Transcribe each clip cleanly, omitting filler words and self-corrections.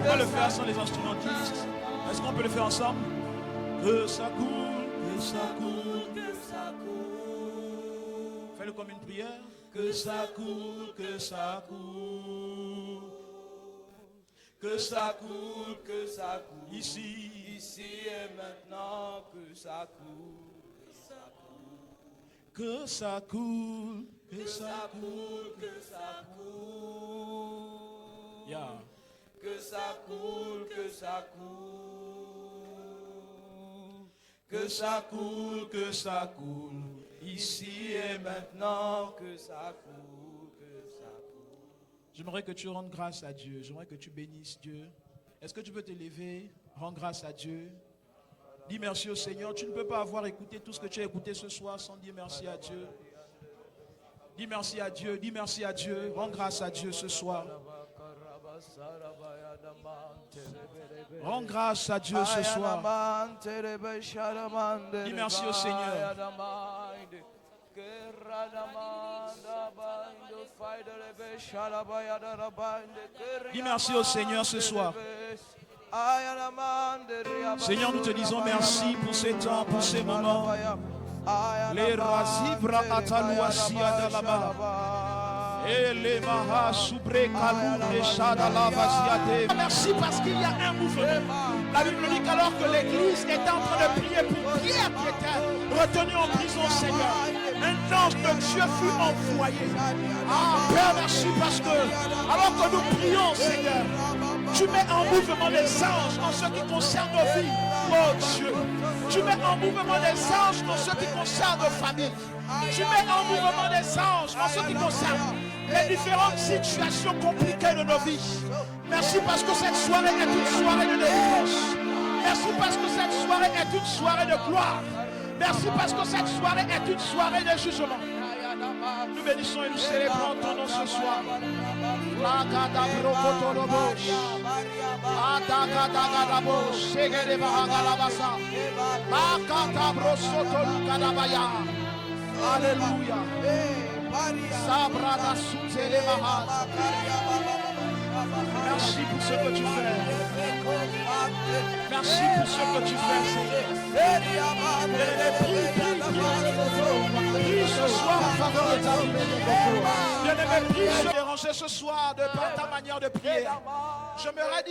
On va le faire sans les instrumentistes. Est-ce qu'on peut le faire ensemble? Que ça coule, que ça coule, que ça coule. Fais-le comme une prière. Que ça coule, que ça coule. Que ça coule, que ça coule. Ici, ici et maintenant, que ça coule, que ça coule. Que ça coule, que ça coule, que ça coule. Yeah. Que ça coule, que ça coule. Que ça coule, que ça coule. Ici et maintenant, que ça coule, que ça coule. J'aimerais que tu rendes grâce à Dieu. J'aimerais que tu bénisses Dieu. Est-ce que tu peux te lever? Rends grâce à Dieu. Dis merci au Seigneur. Tu ne peux pas avoir écouté tout ce que tu as écouté ce soir sans dire merci à Dieu. Dis merci à Dieu. Dis merci à Dieu. Rends grâce à Dieu ce soir. Rends grâce à Dieu ce soir. Dis merci au Seigneur. Dis merci au Seigneur ce soir. Seigneur, nous te disons merci pour ces temps, pour ces moments. Les razibra atalouasia dalaba. Et les maha soubré kalou et shadala vaziate. Merci parce qu'il y a un mouvement. La Bible dit qu'alors que l'église était en train de prier pour Pierre qui était retenu en prison, Seigneur, un ange de Dieu fut envoyé. Ah, Père, merci parce que alors que nous prions, Seigneur, tu mets en mouvement des anges en ce qui concerne nos vies. Oh Dieu, tu mets en mouvement des anges en ce qui concerne nos familles. Tu mets en mouvement des anges en ce qui concerne les différentes situations compliquées de nos vies. Merci parce que cette soirée est une soirée de délivrance. Merci parce que cette soirée est une soirée de gloire. Merci parce que cette soirée est une soirée de jugement. Nous bénissons et nous célébrons ton nom ce soir. Alléluia. Merci pour ce que tu fais. Merci pour ce que tu fais, Seigneur. Prie ce soir en faveur de ta vie. Bien-aimé, prie se déranger ce soir de par ta manière de prier. J'aimerais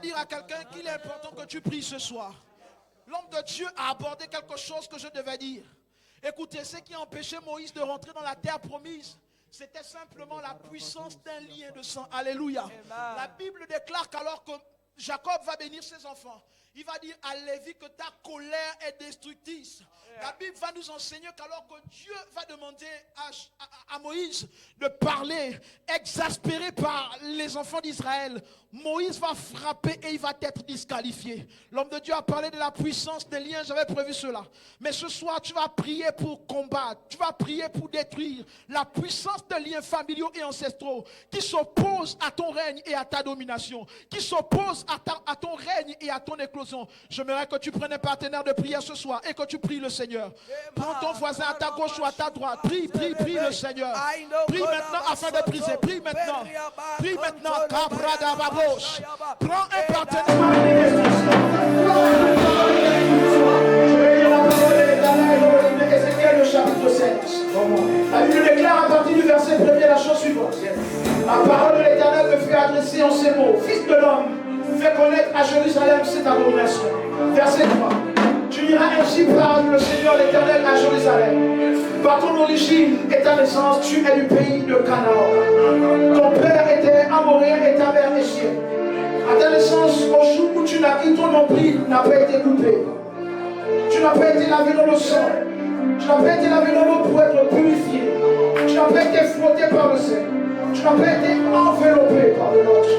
dire à quelqu'un qu'il est important que tu pries ce soir. L'homme de Dieu a abordé quelque chose que je devais dire. Écoutez, ce qui a empêché Moïse de rentrer dans la terre promise, c'était simplement la puissance d'un lien de sang. Alléluia. La Bible déclare qu'alors que Jacob va bénir ses enfants, il va dire à Lévi que ta colère est destructrice. La Bible va nous enseigner qu'alors que Dieu va demander à Moïse de parler, exaspéré par les enfants d'Israël, Moïse va frapper et il va être disqualifié. L'homme de Dieu a parlé de la puissance des liens, j'avais prévu cela. Mais ce soir, tu vas prier pour combattre, tu vas prier pour détruire la puissance des liens familiaux et ancestraux qui s'opposent à ton règne et à ta domination, qui s'opposent à ton règne et à ton éclosion. J'aimerais que tu prennes un partenaire de prière ce soir et que tu pries le Seigneur. Prends ton voisin à ta gauche ou à ta droite. Prie, prie, prie le Seigneur. Prie maintenant afin de briser. Prie maintenant. Prie maintenant. Cabrada Babos. Prends un partenaire. Ézéchiel le chapitre 7. La Bible déclare à partir du verset 1er la chose suivante. La parole de l'Éternel me fait adresser en ces mots. Fils de l'homme, fais connaître à Jérusalem cette abomination. Verset 3. Tu diras ainsi parle le Seigneur l'Éternel à Jérusalem. Par ton origine et ta naissance, tu es du pays de Canaan. Ton père était amoréen et ta mère égyptienne. À ta naissance, au jour où tu naquis, ton nombril n'a pas été coupé. Tu n'as pas été lavé dans le sang. Tu n'as pas été lavé dans l'eau pour être purifié. Tu n'as pas été frotté par le sel. Tu n'as pas été enveloppé par le nôtre.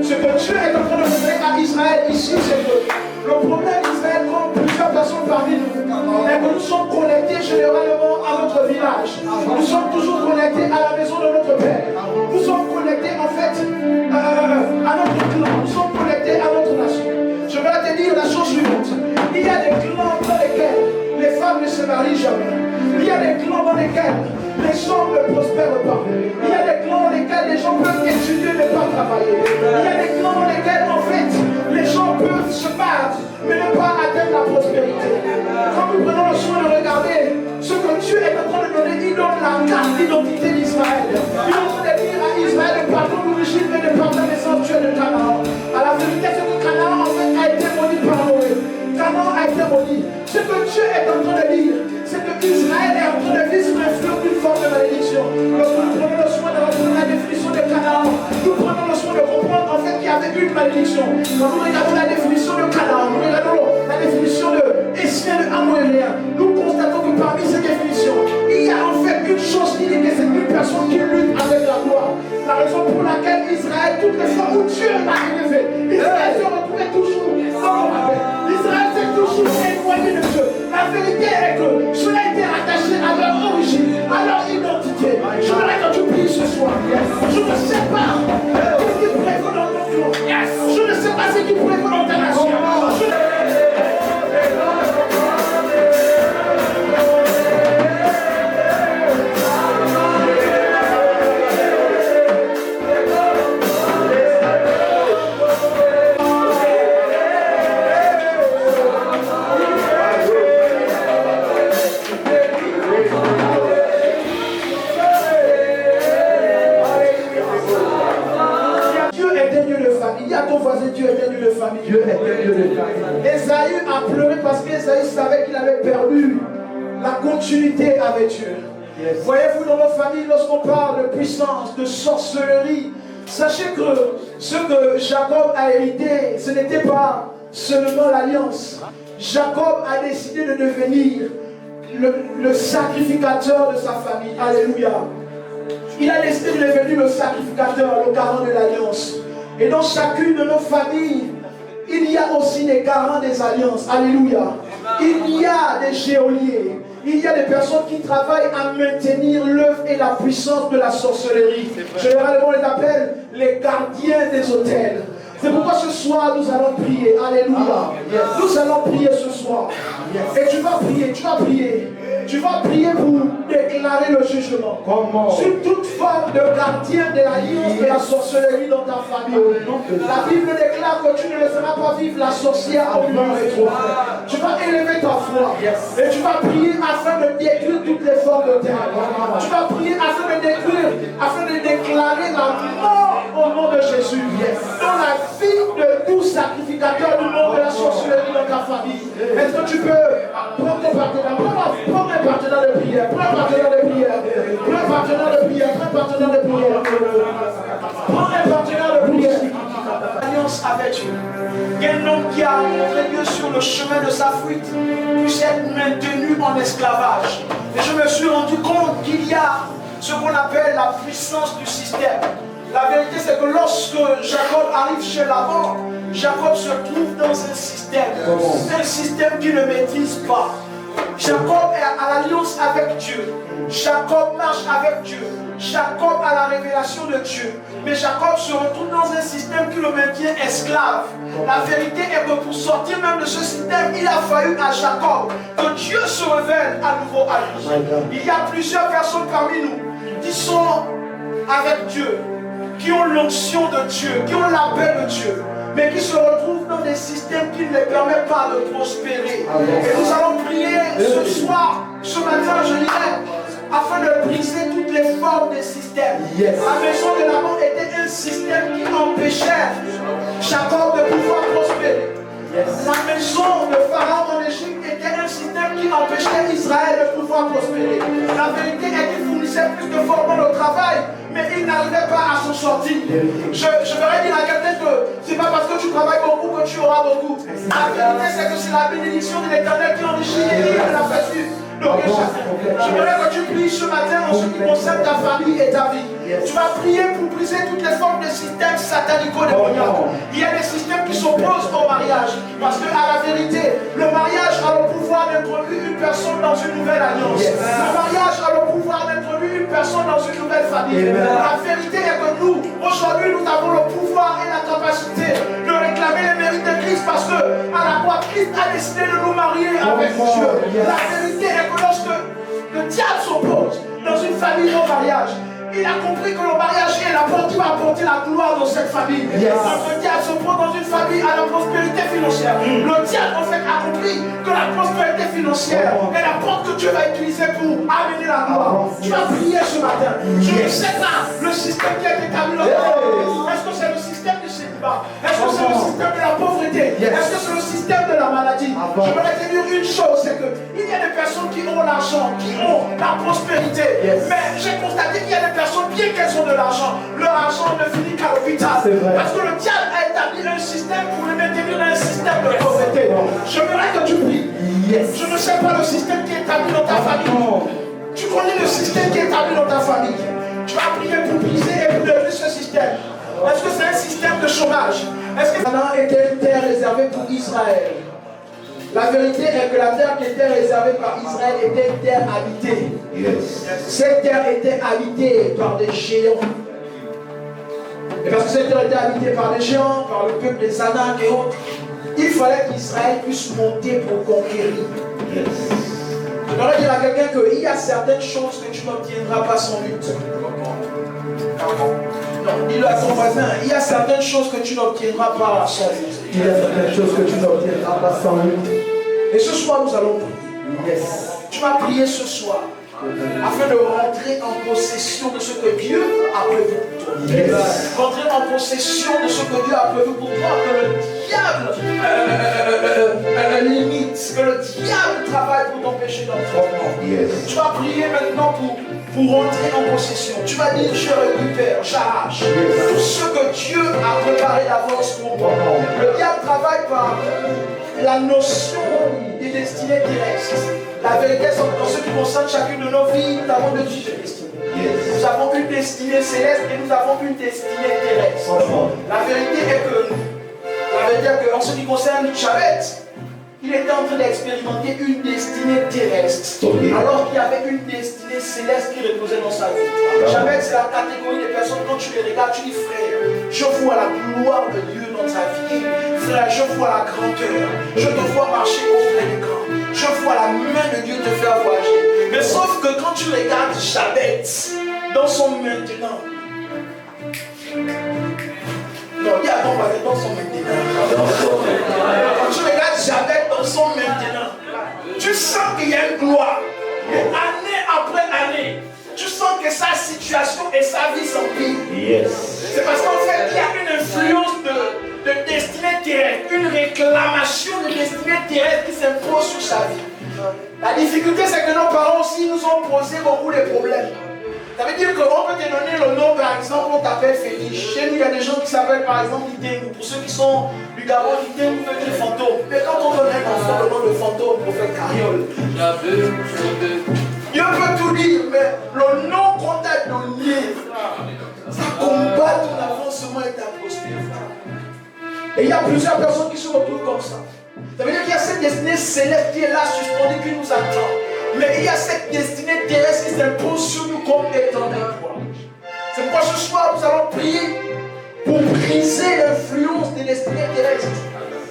Ce que Dieu est en train de faire à Israël ici, c'est que le problème d'Israël, comme plusieurs personnes parmi nous, est que nous sommes connectés généralement à notre village. Nous sommes toujours connectés à la maison de notre Père. Nous sommes connectés en fait à notre clan. Nous sommes connectés à notre nation. Je vais te dire la chose suivante. Il y a des clans dans lesquels les femmes ne se marient jamais. Il y a des clans dans lesquels les hommes ne prospèrent pas. Il y a des clans dans lesquels les gens peuvent étudier mais pas travailler. prospérité. Quand nous prenons le soin de regarder ce que Dieu est en train de donner, il donne la carte d'identité d'Israël. Il est en train de dire à Israël de par ton origine et de par ta naissance, tu es de Canaan. À la vérité, c'est que Canaan en fait a été maudit par Noé. Canaan a été maudit. Ce que Dieu est en train de dire, c'est que Israël est en train de vivre sous l'influence d'une forme de malédiction. Lorsque nous prenons le soin de reprendre la définition de Canaan, nous prenons le soin de comprendre en fait qu'il y avait une malédiction. Quand nous regardons la définition de Canaan, nous regardons la définition de Essien de Amoréen, nous constatons que parmi ces définitions, il y a en fait une chose qui dit que c'est une personne qui lutte avec la gloire. La raison pour laquelle Israël, toutes les fois où Dieu l'a élevé, Israël se retrouvait toujours sans rappel. Israël s'est toujours éloigné de Dieu. La vérité est que cela était attaché à leur origine, à leur identité. Je voudrais que tu pries ce soir. Je ne sais pas ce qui prévaut dans ton clan. Je ne sais pas ce qui prévaut dans ta nation. Dieu est un Dieu de famille. Dieu est un Dieu de famille. Ésaü a pleuré parce qu'Ésaü savait qu'il avait perdu la continuité avec Dieu. Yes. Voyez-vous, dans nos familles, lorsqu'on parle de puissance, de sorcellerie, sachez que ce que Jacob a hérité, ce n'était pas seulement l'alliance. Jacob a décidé de devenir le sacrificateur de sa famille. Alléluia. Il a décidé de devenir le sacrificateur, le garant de l'alliance. Et dans chacune de nos familles, il y a aussi des garants des alliances. Alléluia. Il y a des geôliers. Il y a des personnes qui travaillent à maintenir l'œuvre et la puissance de la sorcellerie. Généralement, on les appelle les gardiens des hôtels. C'est pourquoi ce soir, nous allons prier. Alléluia. Nous allons prier ce soir. Et tu vas prier, tu vas prier. Tu vas prier pour déclarer le jugement. Comment? Sur toute forme de gardien de l'alliance de la sorcellerie dans ta famille. La Bible déclare que tu ne laisseras pas vivre la sorcière au nom de toi. Tu vas élever ta foi. Et tu vas prier afin de détruire toutes les formes de terre. Tu vas prier afin de détruire, afin de déclarer la mort au nom de Jésus. Dans la vie de tout sacrificateur du nom de la sorcellerie dans ta famille. Est-ce que tu peux prendre ton partenaire? Prends un partenaire de prière. Prends un partenaire de prière. Prends un partenaire de prière. Prends un partenaire de prière. Prends un partenaire de prière. Alliance avec Dieu. Qu'un homme qui a montré Dieu sur le chemin de sa fuite puisse être maintenu en esclavage. Et je me suis rendu compte qu'il y a ce qu'on appelle la puissance du système. La vérité, c'est que lorsque Jacob arrive chez Laban, Jacob se trouve dans un système qu'il ne maîtrise pas. Jacob est à l'alliance avec Dieu. Jacob marche avec Dieu. Jacob a la révélation de Dieu. Mais Jacob se retrouve dans un système qui le maintient esclave. La vérité est que pour sortir même de ce système, il a fallu à Jacob que Dieu se révèle à nouveau à lui. Il y a plusieurs personnes parmi nous qui sont avec Dieu, qui ont l'onction de Dieu, qui ont l'appel de Dieu, mais qui se retrouvent dans des systèmes qui ne les permettent pas de prospérer. Et nous allons prier ce soir, ce matin, je dirais, afin de briser toutes les formes des systèmes. La maison de Laban était un système qui empêchait Jacob de pouvoir prospérer. La maison de Pharaon en Égypte était un système qui empêchait Israël de pouvoir prospérer. La vérité est qu'il fournissait plus de formes au travail, mais il n'arrivait pas à s'en sortir. Je voudrais dire à quelqu'un que c'est pas parce que tu travailles beaucoup que tu auras beaucoup. La vérité, c'est que c'est la bénédiction de l'Éternel qui enrichit et qui la fait suivre. Donc, je voudrais que tu pries ce matin en ce qui concerne ta famille et ta vie. Tu vas prier pour briser toutes les formes de systèmes satanico-démoniaques. Il y a des systèmes qui s'opposent au mariage. Parce que, à la vérité, le mariage a le pouvoir d'introduire une personne dans une nouvelle alliance. Le mariage a le pouvoir d'introduire une personne dans une nouvelle famille. La vérité est que nous, aujourd'hui, nous avons le pouvoir et la capacité de réclamer les mérites de Christ. Parce que, à la croix, Christ a décidé de nous marier avec Dieu. La vérité est que lorsque le diable s'oppose dans une famille au mariage, Il a compris que le mariage est la porte qui va apporter la gloire dans cette famille. Donc le diable se prend dans une famille à la prospérité financière. Le diable en fait a compris que la prospérité financière est la porte que Dieu va utiliser pour amener la gloire. Tu vas prier ce matin. Je ne sais pas le système qui a été établi dans ta famille. Est-ce que c'est le système du célibat? Est-ce que c'est le système de la pauvreté? Est-ce que c'est le système de la maladie? Je voudrais te dire une chose, c'est qu'il y a des personnes qui ont l'argent, qui ont la prospérité. Mais j'ai constaté qu'il y a des personnes, bien qu'elles ont de l'argent, leur argent ne finit qu'à l'hôpital. Parce que le diable a établi un système pour les maintenir dans un système de pauvreté. J'aimerais que tu pries. Je ne sais pas le système qui est établi dans ta famille. Tu connais le système qui est établi dans ta famille. Tu vas prier pour briser et pour détruire ce système. Est-ce que c'est un système de chômage? Est-ce que Canaan était une terre réservée pour Israël? La vérité est que la terre qui était réservée par Israël était une terre habitée. Cette terre était habitée par des géants. Et parce que cette terre était habitée par des géants, par le peuple des Anak et autres, il fallait qu'Israël puisse monter pour conquérir. Je voudrais dire à quelqu'un qu'il y a certaines choses que tu n'obtiendras pas sans lutte. Non, dis-le à ton voisin, il y a certaines choses que tu n'obtiendras pas sans lutte. Il y a certaines choses que tu n'obtiendras pas sans lutte. Et ce soir, nous allons prier. Tu vas prier ce soir afin de rentrer en possession de ce que Dieu a prévu pour toi. Rentrer en possession de ce que Dieu a prévu pour toi, que le diable limite, que le diable travaille pour t'empêcher d'entrer. Tu vas prier maintenant pour rentrer en possession. Tu vas dire, je récupère, j'arrache tout ce que Dieu a préparé d'avance pour moi. Le diable travaille par la notion des destinées terrestres. La vérité, c'est que dans ce qui concerne chacune de nos vies, nous avons deux types de destinées. Nous avons une destinée céleste et nous avons une destinée terrestre. La vérité est que en ce qui concerne Chavez, il était en train d'expérimenter une destinée terrestre, alors qu'il y avait une destinée céleste qui reposait dans sa vie. Chavez, c'est la catégorie des personnes, quand tu les regardes, tu dis, frère, je vois la gloire de Dieu dans ta vie. Frère, je vois la grandeur. Je te vois marcher auprès des grands. Je vois la main de Dieu te faire voyager. Mais sauf que quand tu regardes Chavez dans son maintenant, non, il y a ton voisin dans son maintenant. Quand tu regardes Chavez dans son maintenant, tu sens qu'il y a une gloire. Et année après année, tu sens que sa situation et sa vie s'empirent. C'est parce qu'en fait, il y a une influence de destinée terrestre, une réclamation de destinée terrestre qui s'impose sur sa vie. La difficulté, c'est que nos parents aussi nous ont posé beaucoup de problèmes. Ça veut dire qu'on peut te donner le nom, par exemple, on t'appelle Félix. Chez nous, il y a des gens qui s'appellent par exemple Itengu. Pour ceux qui sont du Gabon, Itengu veut dire fantôme. Mais quand on donne un enfant le nom de fantôme, on fait carriole. Dieu peut tout dire, mais le nom qu'on t'a donné, ça combat ton avancement et ta prospérité. Et il y a plusieurs personnes qui se retrouvent comme ça. Ça veut dire qu'il y a cette destinée céleste qui est là, suspendue, qui nous attend. Mais il y a cette destinée terrestre qui s'impose sur nous comme étant un poids. C'est pourquoi ce soir, nous allons prier pour briser l'influence des destinées terrestres.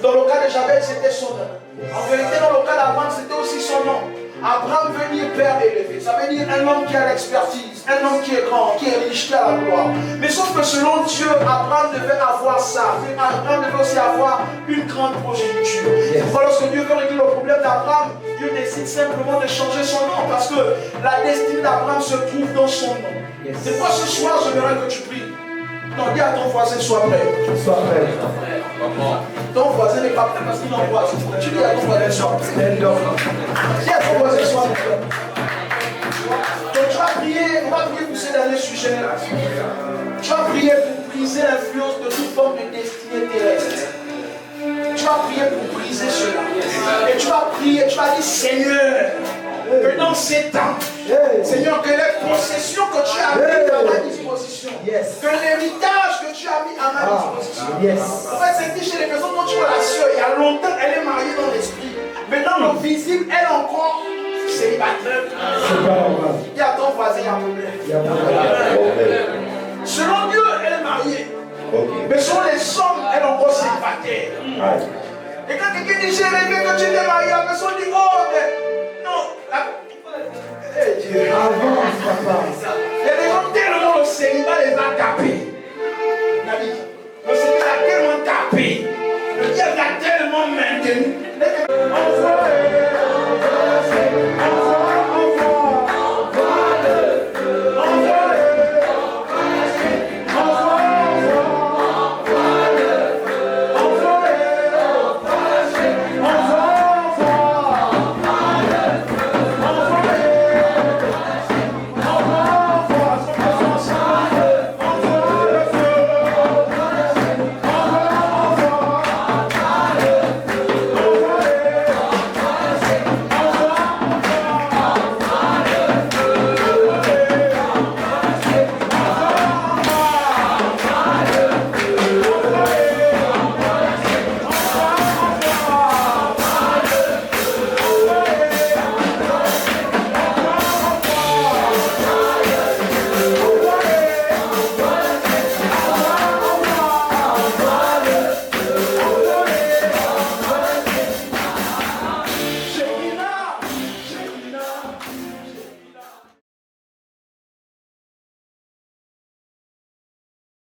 Dans le cas de Jabez, c'était son nom. En vérité, dans le cas d'Abraham, c'était aussi son nom. Abraham veut dire père élevé. Ça veut dire un homme qui a l'expertise, un homme qui est grand, qui est riche, qui a la gloire. Mais sauf que selon Dieu, Abraham devait avoir ça. Abraham devait aussi avoir une grande progéniture. Voilà, lorsque Dieu veut régler le problème d'Abraham, Dieu décide simplement de changer son nom parce que la destinée d'Abraham se trouve dans son nom. C'est pourquoi ce soir, j'aimerais que tu pries. Non, dis à ton voisin, sois prêt. Sois prêt. Ton voisin n'est pas prêt parce qu'il angoisse. Tu dis à ton voisin, sois prêt. Dis à ton voisin, sois prêt. Donc tu vas prier, on va prier pour ces derniers sujets. Tu vas prier pour briser l'influence de toute forme de destinée terrestre. Tu vas prier pour briser cela. Et tu vas prier, tu vas dire, Seigneur, que dans ces temps, Seigneur, que les possessions que tu as mises à ma disposition, que l'héritage que tu as mis à ma disposition. En fait, c'est dit chez les personnes, quand tu vois la soeur, il y a longtemps, elle est mariée dans l'esprit. Mais dans le visible, elle est encore célibataire. Il y a ton voisin, il y a un problème. Selon Dieu, elle est mariée. Mais selon les hommes, elle est encore célibataire. Et quand quelqu'un dit j'ai rêvé que tu t'es marié, la personne dit oh, mais non. Hey, Dieu. Avance, papa. Il y a des gens tellement célibat les a tapés. Le Seigneur a tellement tapé. Le diable a tellement maintenu. Envoyez